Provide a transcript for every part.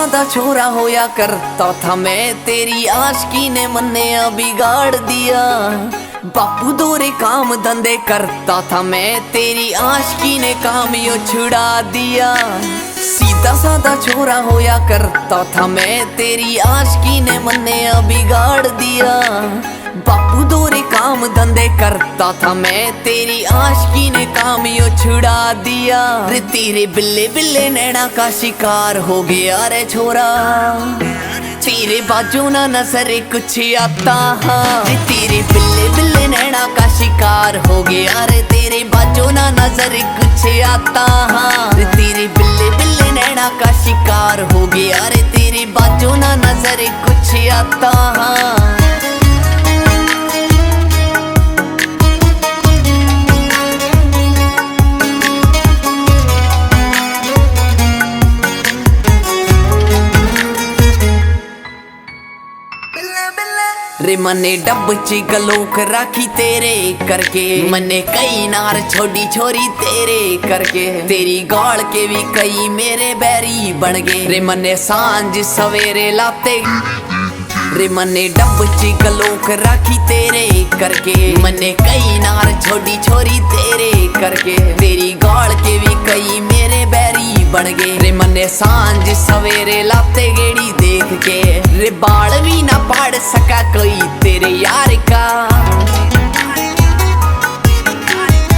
सादा छोरा होया करता था मैं, तेरी आशिकी ने मन्ने बिगाड़ दिया। बापू दोरे काम धंधे करता था मैं, तेरी आशिकी ने काम यो छुड़ा दिया। सीधा सादा छोरा होया करता था मैं, तेरी आशिकी ने मन्ने बिगाड़ दिया। बापू दोरे काम धंधे करता था मैं, तेरी आशिकी ने काम यो छुड़ा दिया। रे तेरे बिल्ले बिल्ले नैना का शिकार हो गया रे छोरा, तेरे बाजू ना नजर कुछ आता। रे तेरे बिल्ले बिल्ले नैना का शिकार हो गया रे, तेरे बाजू ना नजर कुछ आता। रे तेरे बिल्ले बिल्ले नैना का शिकार हो गया रे, तेरे बाजू ना नजर कुछ आता। रे मने डब ची गलोक राखी तेरे करके, मने कई नार छोड़ी छोरी तेरे करके। तेरी गाल के भी कई मेरे बैरी बन गए रे, मने सांझ सवेरे लाते। रे मने डब ची गलोक राखी तेरे करके, मने कई नार छोड़ी छोरी तेरे करके। तेरी गाल के भी कई मेरे बैरी बन गए रे, मने सांझ सवेरे लाते गेड़ी देख के। रे बाल भी ना पाड़ सका कोई तेरे यार का,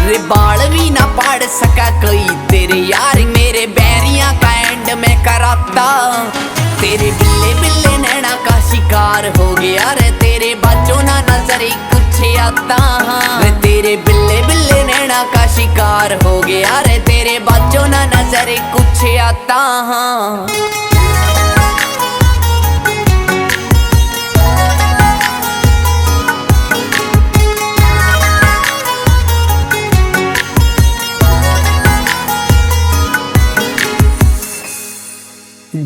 रे बाल भी ना पाड़ सका कोई तेरे यार। मेरे बैरियां का एंड में कराता, तेरे बिल्ले बिल्ले नैना का शिकार हो गया रे, तेरे बाजू ना नजर कुछ आता। रे तेरे बिल्ले बिल्ले नैना का शिकार हो गया रे, तेरे बाजू ना नजर कुछ आता।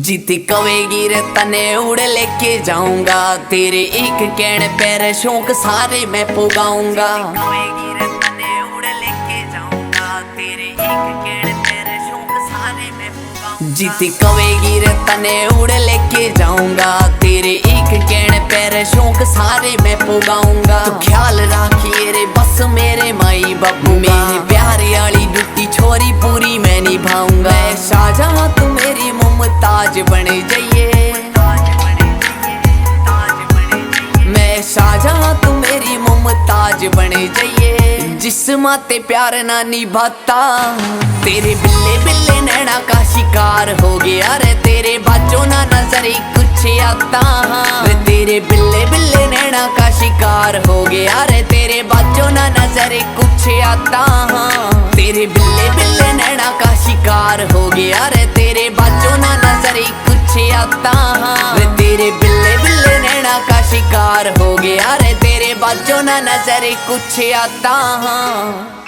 जीती कवेगी रे तने उड़ लेके जाऊंगा, तेरे एक कहने पैर शौक सारे मैं पुगाऊंगा। जीती कवेगी रे तने उड़ लेके जाऊंगा, तेरे एक कहने पैर शौक सारे मैं पुगाऊंगा। तो ख्याल राखिए रे बस मेरे माई बाबू, मेरे प्यारे वाली डुट्टी छोरी पूरी मैं निभाऊंगा। मैं शाहजहां तू मेरी मुमताज बने जाइए, मैं शाहजहां तू मेरी मुमताज बने जाइए। जिस माते प्यार ना निभाता, तेरे बिल्ले बिल्ले नैना का शिकार हो गया रे, तेरे बाजू ना नजर कुछ आता। रे तेरे बिल्ले बिल्ले नैना का शिकार हो गया रे, तेरे बाजू ना नजर कुछ आता। तेरे बिल्ले बिल्ले नैना का शिकार हो गया रे, तेरे बाजू ना नजर कुछ आता। रे तेरे बिल्ले बिल्ले नैना का शिकार हो गया रे, तेरे बाजू ना नजर कुछ आता।